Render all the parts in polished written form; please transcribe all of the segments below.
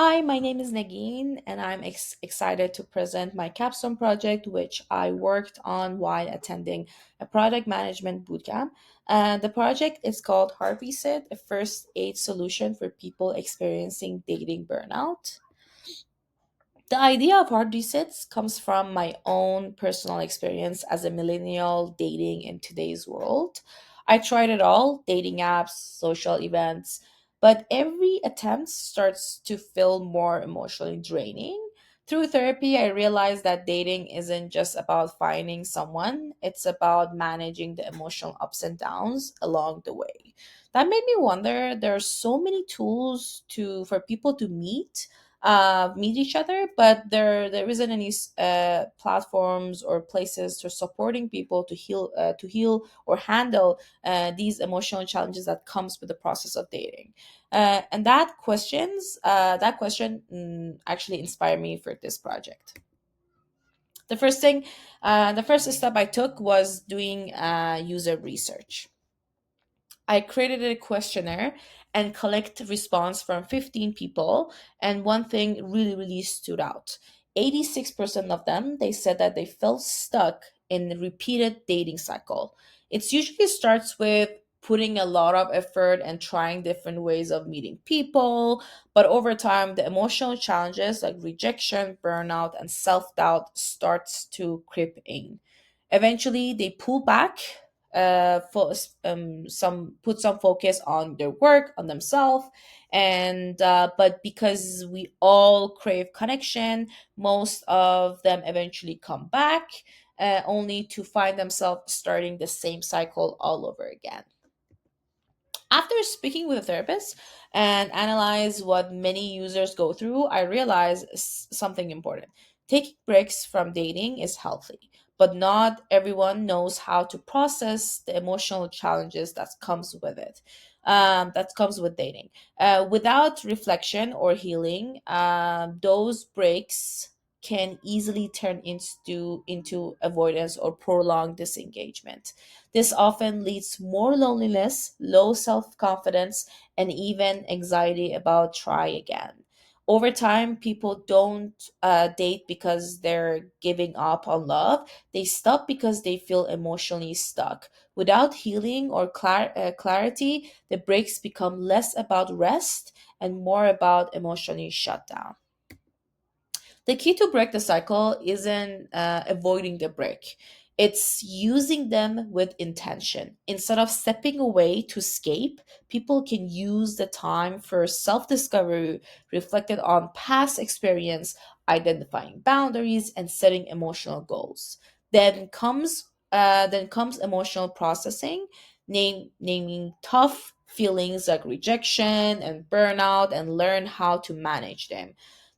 Hi, my name is Nagin, and I'm excited to present my Capstone project, which I worked on while attending a product management bootcamp. The project is called HeartReset, a first aid solution for people experiencing dating burnout. The idea of hard resets comes from my own personal experience as a millennial dating in today's world. I tried it all dating apps, social events, but every attempt starts to feel more emotionally draining. Through therapy, I realized that dating isn't just about finding someone, it's about managing the emotional ups and downs along the way. That made me wonder there are so many tools for people to meet each other, but there isn't any platforms or places for supporting people to heal or handle these emotional challenges that comes with the process of dating. And that question actually inspired me for this project. The first step I took was doing user research. I created a questionnaire and collect response from 15 people, and one thing really stood out. 86% of them, they said that they felt stuck in the repeated dating cycle. It usually starts with putting a lot of effort and trying different ways of meeting people, but over time the emotional challenges like rejection, burnout and self-doubt starts to creep in. Eventually they pull back, some put some focus on their work, on themselves, and but because we all crave connection, most of them eventually come back, only to find themselves starting the same cycle all over again. After speaking with a therapist and analyze what many users go through, I realized something important. Taking breaks from dating is healthy, but not everyone knows how to process the emotional challenges that comes with it. That comes with dating. Without reflection or healing, those breaks can easily turn into avoidance or prolonged disengagement. This often leads more loneliness, low self-confidence, and even anxiety about try again. Over time, people don't date because they're giving up on love. They stop because they feel emotionally stuck. Without healing or clarity, the breaks become less about rest and more about emotionally shut down. The key to break the cycle isn't avoiding the break. It's using them with intention. Instead of stepping away to escape, people can use the time for self discovery, reflected on past experience, identifying boundaries, and setting emotional goals. Then comes emotional processing, naming tough feelings like rejection and burnout, and learn how to manage them.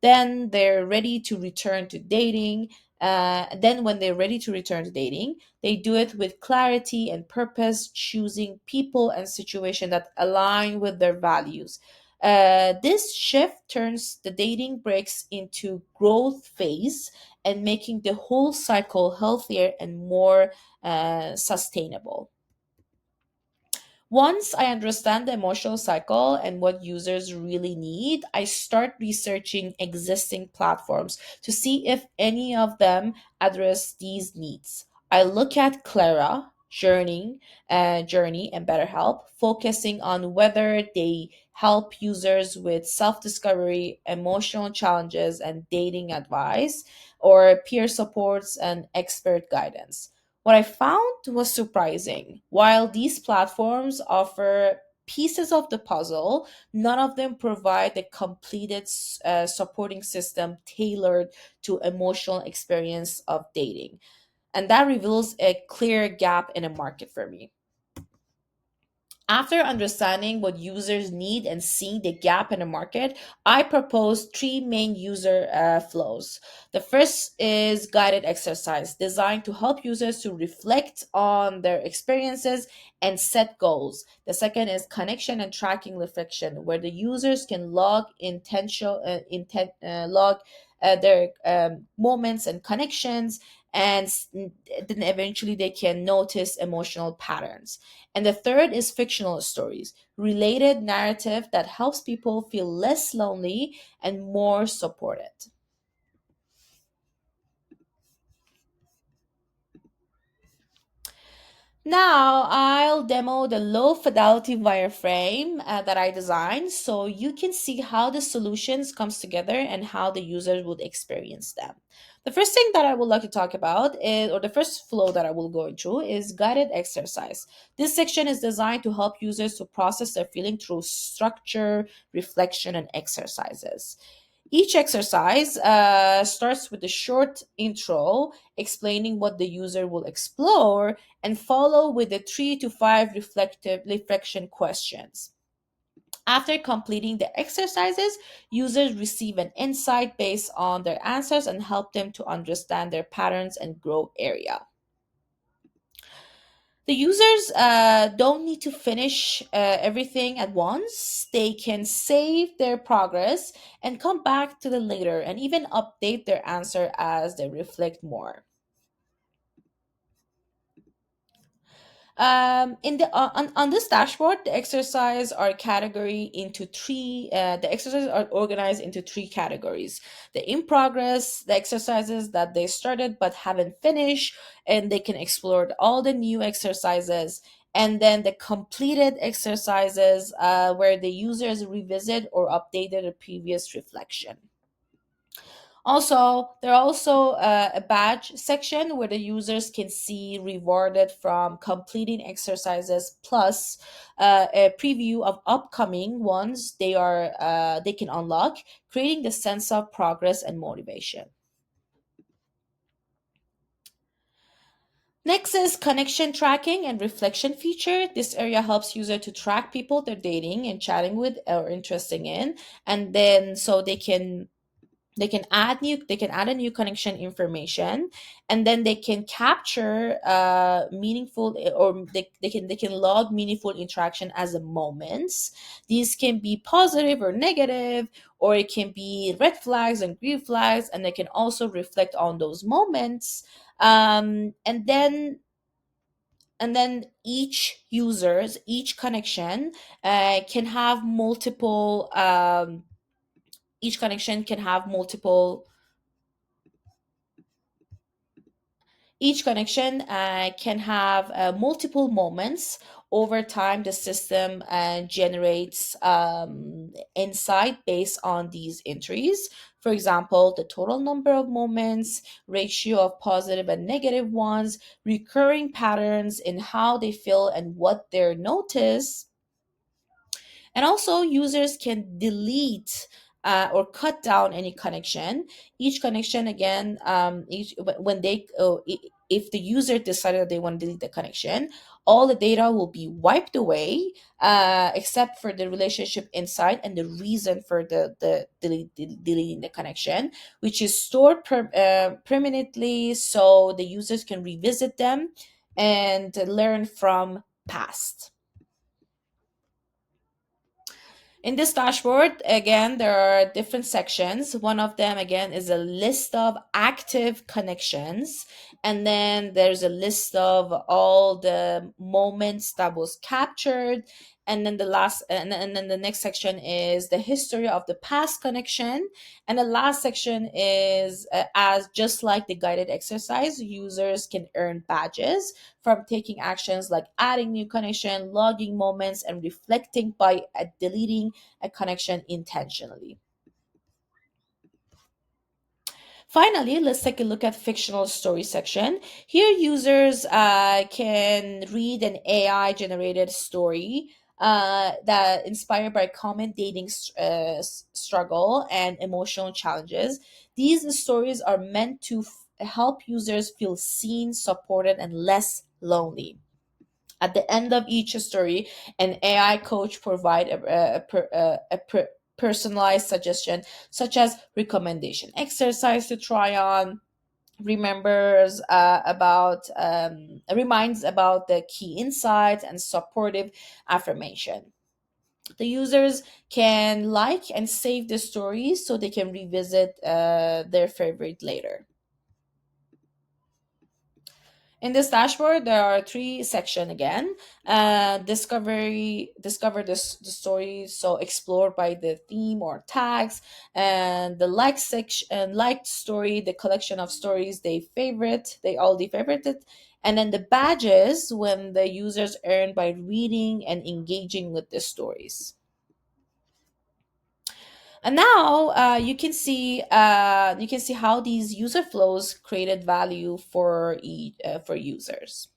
Then they're ready to return to dating. Then, when they're ready to return to dating, they do it with clarity and purpose, choosing people and situation that align with their values. This shift turns the dating breaks into growth phase and making the whole cycle healthier and more sustainable. Once I understand the emotional cycle and what users really need, I start researching existing platforms to see if any of them address these needs. I look at Clara, Journey, and BetterHelp, focusing on whether they help users with self-discovery, emotional challenges, and dating advice, or peer supports and expert guidance. What I found was surprising. While these platforms offer pieces of the puzzle, none of them provide the completed supporting system tailored to emotional experience of dating. And that reveals a clear gap in a market for me. After understanding what users need and seeing the gap in the market, I propose three main user flows. The first is guided exercise designed to help users to reflect on their experiences and set goals. The second is connection and tracking reflection, where the users can log their moments and connections and then eventually they can notice emotional patterns. And the third is fictional stories, related narrative that helps people feel less lonely and more supported. Now I'll demo the low fidelity wireframe that I designed so you can see how the solutions comes together and how the users would experience them. The first thing that I would like to talk about is, or the first flow that I will go through is guided exercise. This section is designed to help users to process their feeling through structure, reflection, and exercises. Each exercise starts with a short intro explaining what the user will explore and follow with the 3 to 5 reflective reflection questions. After completing the exercises, users receive an insight based on their answers and help them to understand their patterns and grow area. The users don't need to finish everything at once. They can save their progress and come back to the later and even update their answer as they reflect more. In the on this dashboard, the exercise are category into three. The exercises are organized into three categories: the in progress, the exercises that they started but haven't finished, and they can explore all the new exercises. And then the completed exercises, where the users revisit or updated a previous reflection. Also, there are also a badge section where the users can see rewarded from completing exercises plus a preview of upcoming ones they can unlock, creating the sense of progress and motivation. Next is connection tracking and reflection feature. This area helps user to track people they're dating and chatting with or interested in, and then so they can add a new connection information, and then they can capture meaningful or they can log meaningful interaction as a moments. These can be positive or negative, or it can be red flags and green flags, and they can also reflect on those moments. And then each connection can have multiple each connection can have multiple Each connection can have multiple moments. Over time, the system generates insight based on these entries. For example, the total number of moments, ratio of positive and negative ones, recurring patterns in how they feel and what they notice, and also, users can delete or cut down any connection. Each connection, again, when they if the user decided that they want to delete the connection, all the data will be wiped away, except for the relationship inside and the reason for deleting the connection, which is stored permanently, so the users can revisit them and learn from past. In this dashboard, again, there are different sections. One of them, again, is a list of active connections. And then there's a list of all the moments that was captured. And then the next section is the history of the past connection. And the last section is, as just like the guided exercise, users can earn badges from taking actions like adding new connection, logging moments, and reflecting by deleting a connection intentionally. Finally, let's take a look at fictional story section. Here, users can read an AI generated story that inspired by common dating struggle and emotional challenges. These stories are meant to help users feel seen, supported, and less lonely. At the end of each story, an AI coach provide a personalized suggestion, such as recommendation exercise to try on, reminds about the key insights, and supportive affirmation. The users can like and save the stories so they can revisit their favorite later. In this dashboard, there are three sections again. Discover the story, so explore by the theme or tags, and the like section, and liked story, the collection of stories they favorited, and then the badges when the users earn by reading and engaging with the stories. And now you can see how these user flows created value for users.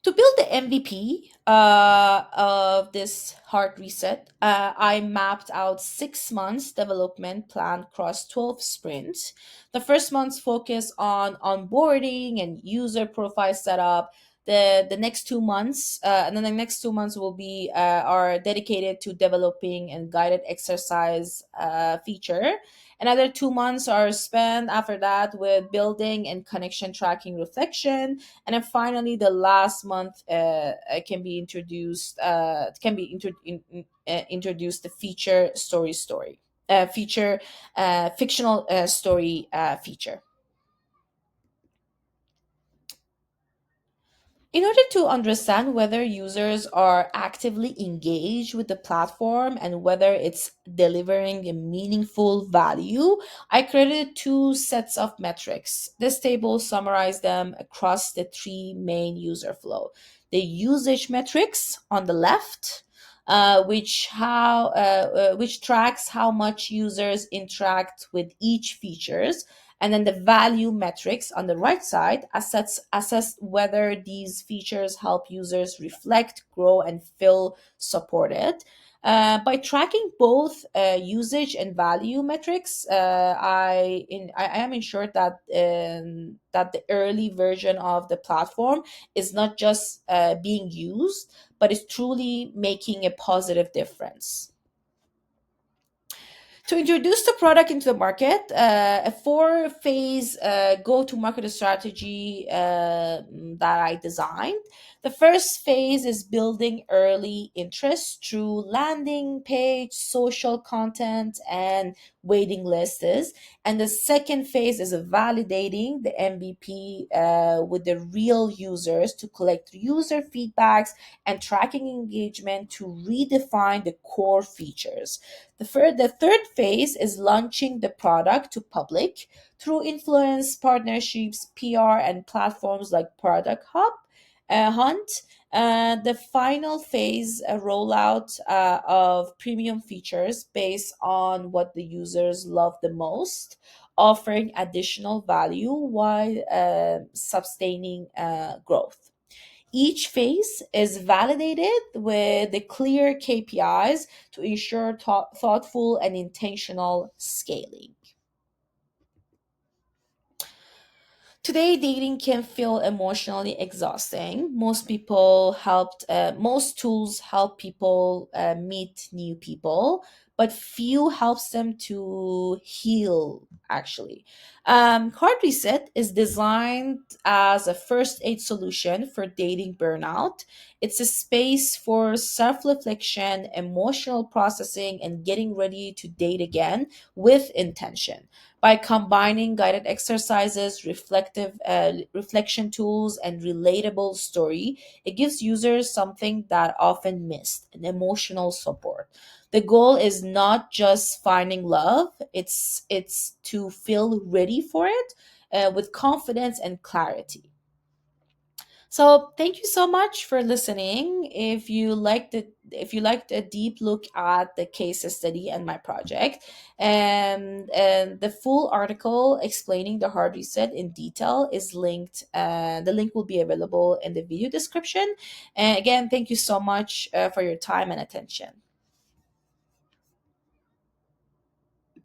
To build the MVP of this hard reset, I mapped out 6 months development plan across 12 sprints. The first month's focus on onboarding and user profile setup. The next 2 months, and then the next 2 months will be are dedicated to developing and guided exercise feature. Another 2 months are spent after that with building and connection tracking reflection, and then finally the last month can be introduced the feature story feature fictional story feature. In order to understand whether users are actively engaged with the platform and whether it's delivering a meaningful value, I created two sets of metrics. This table summarizes them across the three main user flow. The usage metrics on the left, which tracks how much users interact with each features, and then the value metrics on the right side assess whether these features help users reflect, grow, and feel supported. By tracking both usage and value metrics, I am ensured that the early version of the platform is not just being used, but is truly making a positive difference. To introduce the product into the market, a four-phase go-to-market strategy that I designed. The first phase is building early interest through landing page, social content, and waiting lists. And the second phase is validating the MVP with the real users to collect user feedbacks and tracking engagement to redefine the core features. The third phase is launching the product to public through influence partnerships, PR, and platforms like Product Hunt. The final phase, a rollout of premium features based on what the users love the most, offering additional value while sustaining growth. Each phase is validated with the clear KPIs to ensure thoughtful and intentional scaling. Today, dating can feel emotionally exhausting. Most tools help people meet new people, but few helps them to heal. Actually, Heart Reset is designed as a first aid solution for dating burnout. It's a space for self reflection, emotional processing, and getting ready to date again with intention. By combining guided exercises, reflection tools, and relatable story, it gives users something that often missed: an emotional support. The goal is not just finding love; it's to feel ready for it with confidence and clarity. So thank you so much for listening. If you liked a deep look at the case study and my project, and the full article explaining the hard reset in detail is linked. The link will be available in the video description. And again, thank you so much for your time and attention.